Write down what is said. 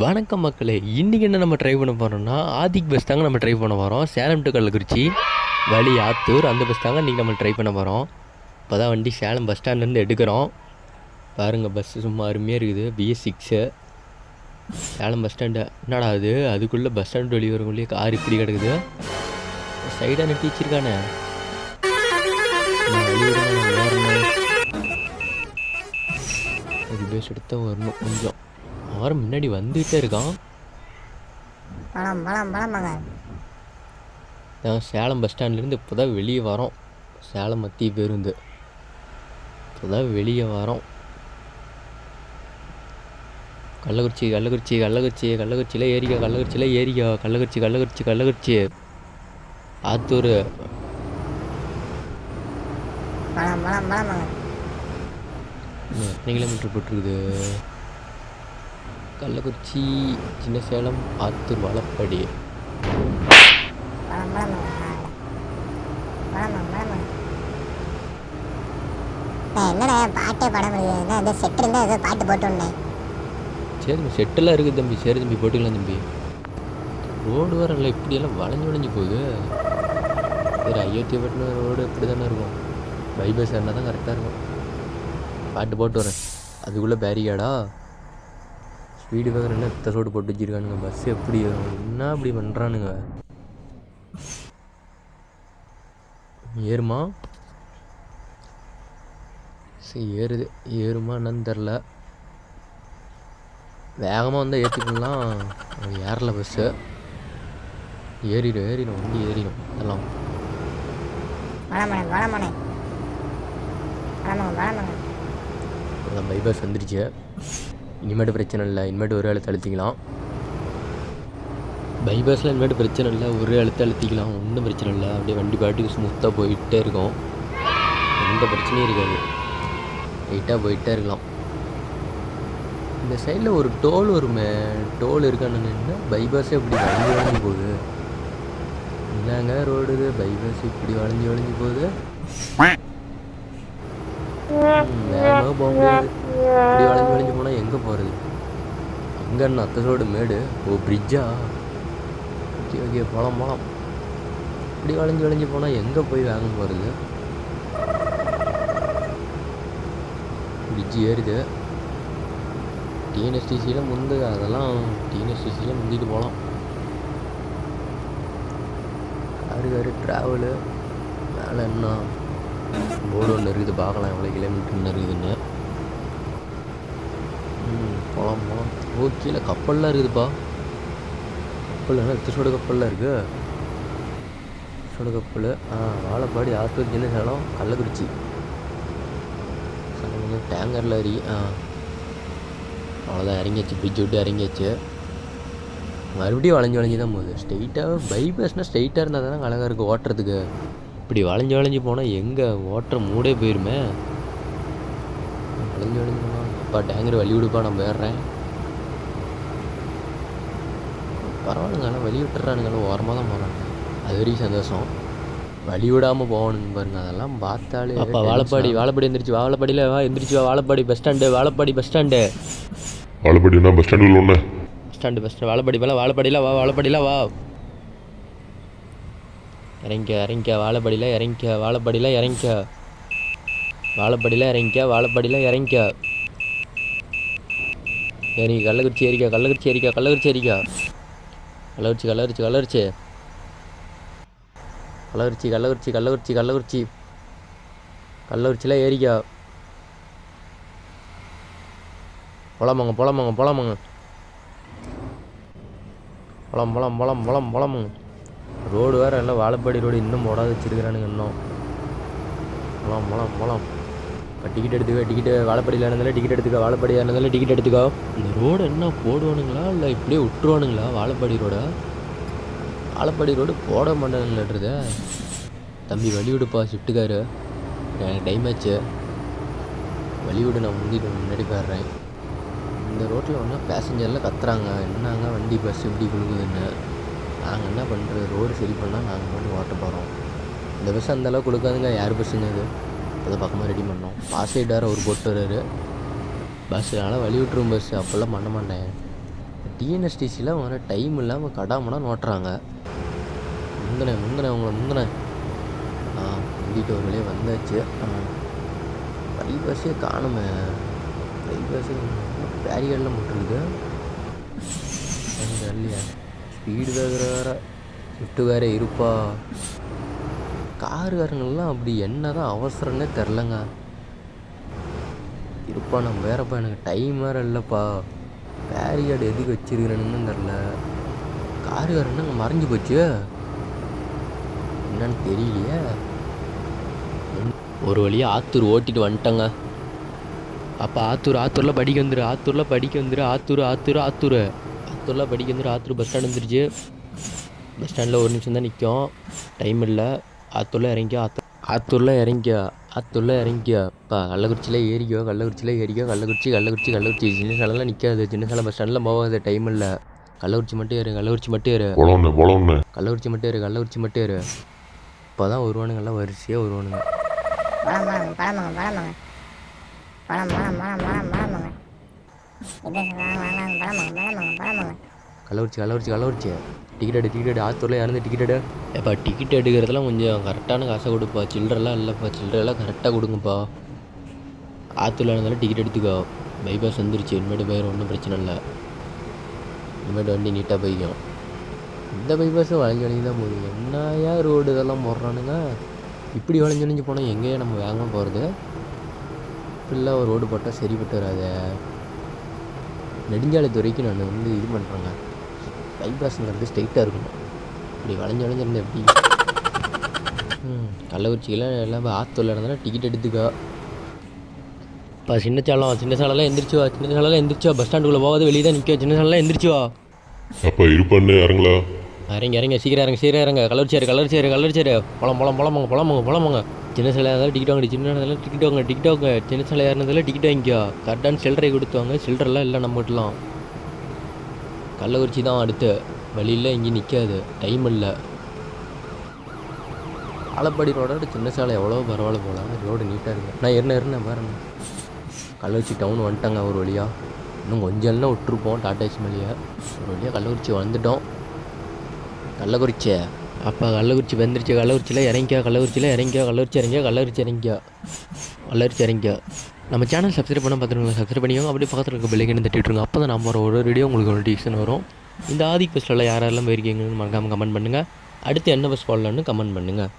வணக்கம் மக்களே, இன்றைக்கி என்ன நம்ம ட்ரை பண்ண போகிறோம்னா ஆதிக் பஸ் தாங்க நம்ம ட்ரை பண்ண போகிறோம். சேலம் டு கள்ளக்குறிச்சி வழி ஆத்தூர் அந்த பஸ் தாங்க இன்றைக்கி நம்ம ட்ரை பண்ண போகிறோம். இப்போ தான் வண்டி சேலம் பஸ் ஸ்டாண்ட்லேருந்து எடுக்கிறோம். பாருங்கள், பஸ்ஸு சும்மா அருமையாக இருக்குது. BS6 Salem bus stand. என்னடா அதுக்குள்ளே பஸ் ஸ்டாண்டு வெளியே வரவங்களே கார் இப்படி கிடக்குது. சைடாக நட்டி வச்சிருக்கானே. இது பேஸ் எடுத்தால் வரணும். கொஞ்சம் அவரும் முன்னாடி வந்துகிட்டே இருக்கான். சேலம் பஸ் ஸ்டாண்ட்லேருந்து இப்போ தான் வெளியே வரோம். சேலம் மத்திய பேருந்து இப்போ தான் வெளியே வரோம். கள்ளக்குறிச்சியில் ஏரிக்கா. கள்ளக்குறிச்சி ஆத்தூர். எத்தனை கிலோமீட்டர் போட்டிருக்குது? கள்ளக்குறிச்சி, சின்ன சேலம், ஆத்தூர், வாழப்பாடி. என்னடா பாட்டே பாட முடியாது, இந்த செட் இருந்தால் ஏதோ பாட்டு போட்டுருந்தேன். சரி தம்பி, செட்டெல்லாம் இருக்குது தம்பி. சரி தம்பி, போட்டுக்கலாம் தம்பி. ரோடு வர இல்லை, இப்படியெல்லாம் வளைஞ்சு போகுது. சரி, ஐயோத்தியப்பட்டின ரோடு இப்படி தானே இருக்கும். பைபாஸ் இருந்தால் தான் கரெக்டாக இருக்கும். பாட்டு போட்டு வரேன். அதுக்குள்ளே பேரிகாடா ஸ்பீடு பேக்கர் என்ன இத்த ரோடு போட்டு வச்சுருக்கானுங்க. பஸ் எப்படி என்ன அப்படி பண்ணுறானுங்க? ஏறுமா? சரி, ஏறுமா என்னன்னு தெரில. வேகமாக வந்தால் ஏற்றிக்கலாம். ஏறல பஸ்ஸு. ஏறிடும் வண்டி ஏறிடும். அதெல்லாம் அதான் பைபாஸ் வந்துருச்சு. இனிமேட்டு பிரச்சனை இல்லை. இனிமேட்டு ஒரு அழுத்த அழுத்திக்கலாம். பைபாஸில் இனிமேட்டு பிரச்சனை இல்லை. ஒரு அழுத்திக்கலாம். ஒன்றும் பிரச்சனை இல்லை. அப்படியே வண்டி பாட்டுக்கு ஸ்மூத்தாக போயிட்டே இருக்கும். எந்த பிரச்சனையும் இருக்காது. லைட்டாக போயிட்டே இருக்கலாம். இந்த சைடில் ஒரு டோல் வருமே, டோல் இருக்கான்னு என்ன பைபாஸே இப்படி வளைஞ்சு போகுது. என்னங்க ரோடு இது? பைபாஸ் இப்படி வளைஞ்சு போகுது. வேகமாக போக முடியாது. இப்படி வளைஞ்சு போனால் எங்கே போகிறது? அங்கே என்ன அத்த ரோடு மேடு? ஓ, பிரிட்ஜா? ஓகே, போகலாம். இப்படி வளைஞ்சு போனால் எங்கே போய் வேக போகிறது? பிரிட்ஜு ஏறுது. டிஎன்எஸ்டிசியில் அதெல்லாம் டிஎன்எஸ்டிசியில் முந்திட்டு போகலாம். Car travel. மேலே என்ன போர்டு ஒன்று இருக்குது, பார்க்கலாம் எவ்வளோ கிலோமீட்டர்னு இருக்குதுன்னு. போகலாம். ஓ, கீழே கப்பல்லாம் இருக்குதுப்பா. கப்பல் என்ன திருச்சோடு கப்பல்லாம் இருக்குது. திருச்சோடு கப்பல். வாழப்பாடி, ஆத்தூர், சின்ன சேலம், கள்ளக்குறிச்சி. டேங்கரில் அவ்வளோதான், இறங்கியாச்சு. பிரிட்ஜ் விட்டு இறங்கியாச்சு. மறுபடியும் வளைஞ்சு தான் போகுது. ஸ்ட்ரெயிட்டாக பைபாஸ்னால் ஸ்ட்ரெயிட்டாக இருந்தால் தானே அழகாக இருக்குது ஓட்டுறதுக்கு. இப்படி வளைஞ்சு போனால் எங்கே ஓட்டுற மூடே போயிருமே. வளைஞ்சு போனால் அப்பா டேங்கர் வழி விடுப்பா, நான் ஏறுறேன். பரவாயில்லைங்க, ஆனால் வழி விட்டுறானுங்க. ஓரமாக தான் போகிறாங்க. அது வரைக்கும் சந்தோஷம். வழி விடாமல் போகணுங்க பாருங்க. அதெல்லாம் பார்த்தாலே அப்பா. வாழப்பாடி எந்திரிச்சு. வாழப்பாடியில் எந்திரிச்சு. Vazhapadi bus stand. வாழப்பாடினா பஸ் ஸ்டாண்டு ஒன்று. பஸ் ஸ்டாண்டு வாழப்பாடி மேலே. வாழப்பாடியில் வா. இறங்கிக்க. வாழப்பாடியில் இறங்கிக்க. இறங்கி கள்ளக்குறிச்சி ஏரிக்கா. கள்ளக்குறிச்சியில் ஏரிக்கா. போலாமாங்க. போலாம். ரோடு வேறு எல்லாம் வாழப்பாடி ரோடு இன்னும் போடாத வச்சுருக்கிறானுங்க இன்னும். போலாம். டிக்கெட் எடுத்துக்க. வாழப்பாடியில் இருந்தாலும் டிக்கெட் எடுத்துக்கோ. இந்த ரோடு என்ன போடுவானுங்களா இல்லை இப்படியே விட்டுருவானுங்களா? வாழப்பாடி ரோடு போட மாட்டானுங்களான்றத. தம்பி வழி விடுப்பா, ஷிஃப்ட்டுக்காரு. எனக்கு டைம் ஆச்சு. வழி விடு, நான் முன்னாடி போயிடுறேன். இந்த ரோட்டில் ஒன்றா பேசஞ்சரில் கத்துறாங்க. என்னங்க வண்டி பஸ் இப்படி கொடுக்குதுன்னு. நாங்கள் என்ன பண்ணுறது? ரோடு சரி பண்ணால் நாங்கள் மட்டும் ஓட்ட போகிறோம். இந்த பஸ் அந்தளவுக்கு கொடுக்காதுங்க. யார் பஸ்ஸுங்க இது? அதை பக்கமாக ரெடி பண்ணோம். பாஸ் சைடார் அவர் போட்டு வர்றாரு. பஸ் அதனால் வழி விட்டுரும். பஸ் அப்போல்லாம் பண்ண மாட்டேன். டிஎன்எஸ்டிசியில் வர டைம் இல்லாமல் கடாமடான்னு ஓட்டுறாங்க. முந்தினேன் உங்களை முந்தினேன். முந்திட்டு ஒரு வழியாக வந்தாச்சு. பைபாஸே காணுமே. பைபாஸே பேரியெல்லாம் போட்டுருக்கு. இல்லையா ஸ்பீடு வேறு ஷிஃப்ட்டு வேறு இருப்பா. காருக்காரங்கெல்லாம் அப்படி என்ன தான் அவசரம்னே தெரிலங்க. இருப்பா நம்ம வேறப்பா, எனக்கு டைம் வேறு இல்லைப்பா. பேரிகார்டு எதுக்கு வச்சிருக்கிறேன்னு தெரில. காருக்காரன் அங்கே மறைஞ்சி போச்சு, என்னன்னு தெரியலையே. ஒரு வழியாக ஆத்தூர் ஓட்டிட்டு வந்துட்டேங்க. அப்போ ஆத்தூரில் படிக்க வந்துரு. ஆத்தூரில் படிக்க வந்துரு. ஆத்தூர் பஸ் ஸ்டாண்ட் வந்துருச்சு. பஸ் ஸ்டாண்டில் ஒரு நிமிஷம் தான் நிற்கும், டைம் இல்லை. ஆத்தூரில் இறங்கிக்கோ. இப்போ கள்ளக்குறிச்சியில் ஏறிக்கோ. கள்ளக்குறிச்சி சின்ன சாலைலாம் நிற்காது. சின்ன சாலை பஸ் ஸ்டாண்டில் போகாது, டைம் இல்லை. கள்ளக்குறிச்சி மட்டும் ஏறு. கள்ளக்குறிச்சி மட்டும் ஏறு. இப்போ தான் வருவானுங்கெல்லாம் வரிசையாக வருவானுங்க. கள்ளக்குறிச்சி டிக்கெட் ஆத்தூரில் இறந்து டிக்கெட் எப்போ டிக்கெட் எடுக்கிறதுலாம் கொஞ்சம் கரெக்டான காசை கொடுப்பா. சில்லறெல்லாம் இல்லைப்பா, சில்லறெல்லாம் கரெக்டாக கொடுங்கப்பா. ஆத்தூரில் இருந்தாலும் டிக்கெட் எடுத்துக்கோ. பைபாஸ் வந்துருச்சு, இனிமேட்டு போயிடும், ஒன்றும் பிரச்சனை இல்லை. இனிமேட்டு வண்டி நீட்டாக போய்க்கும். இந்த பைபாஸும் வளைஞ்சு தான் போகுது. என்னையா ரோடு இதெல்லாம் போடுறானுங்க. இப்படி வளைஞ்சு போனால் எங்கேயா நம்ம வேகமாக போகிறது? இப்படிலாம் ஒரு ரோடு போட்டால் சரிப்பட்டு வராது. நெடுஞ்சாலைத்துறைக்கு நான் இது பண்ணுறேங்க. பைபாஸுங்கிறது ஸ்ட்ரைட்டாக இருக்கணும். இப்படி வளைஞ்சிருந்தேன் எப்படி? கள்ளக்குறிச்சிக்கெல்லாம் எல்லாம் ஆத்தூரில் இருந்தாலும் டிக்கெட் எடுத்துக்கோ. இப்போ சின்ன சாலைலாம் எந்திரிச்சுவா. பஸ் ஸ்டாண்டுக்குள்ளே போகாது, வெளியே தான் நிற்க. சின்ன சாலைலாம் எந்திரிச்சுவா. அப்போ இருப்பண்ணு இறங்களா? இறங்க சீக்கிரம் இறங்க. கள்ளக்குறிச்சி போலாமாங்க. சின்ன சாலையாக இருந்தாலும் டிக்கெட் வாங்க. டிக்கெட் வாங்க. சின்ன சாலையாக இருந்தாலும் டிக்கெட் வாங்கிக்கோ. கரெக்டான சில்லறை கொடுத்துவாங்க. சில்லறெல்லாம் இல்லை நம்மகிட்டலாம். கள்ளக்குறிச்சி தான் அடுத்து. வழியில் இங்கே நிற்காது, டைம் இல்லை. ஆலப்பாடி ரோடோட சின்ன சாலை எவ்வளோ பரவாயில்ல போகலாம். ரோடு நீட்டாக இருக்குது. நான் இருந்தேன் பாருங்க. கள்ளக்குறிச்சி டவுன் வந்துட்டாங்க ஒரு வழியாக. இன்னும் கொஞ்சம் எல்லாம் விட்டுருப்போம் டாடா மேலேயே. ஒரு வழியாக கள்ளக்குறிச்சி வந்துட்டோம். அப்போ கள்ளக்குறிச்சி வந்துருச்சு. கள்ளக்குறிச்சியில் இறங்கிக்கோ. நம்ம சேனல் சப்ஸ்கிரைப் பண்ண பார்த்துருங்க. சப்ஸ்கிரைப் பண்ணிக்கோங்க. அப்படியே பக்கத்தில் இருக்க பெல்லைக்கன்னு தட்டி விட்ருங்க. அப்போ தான் நம்ம ஒரு வீடியோ உங்களுக்கு நோட்டிஃபிகேஷன் வரும். இந்த ஆதிக் பஸ்ஸில் யாரெல்லாம் போயிருக்கீங்கன்னு மறக்காமல் கமெண்ட் பண்ணுங்கள். அடுத்து என்ன பஸ் போடலான்னு கமெண்ட் பண்ணுங்கள்.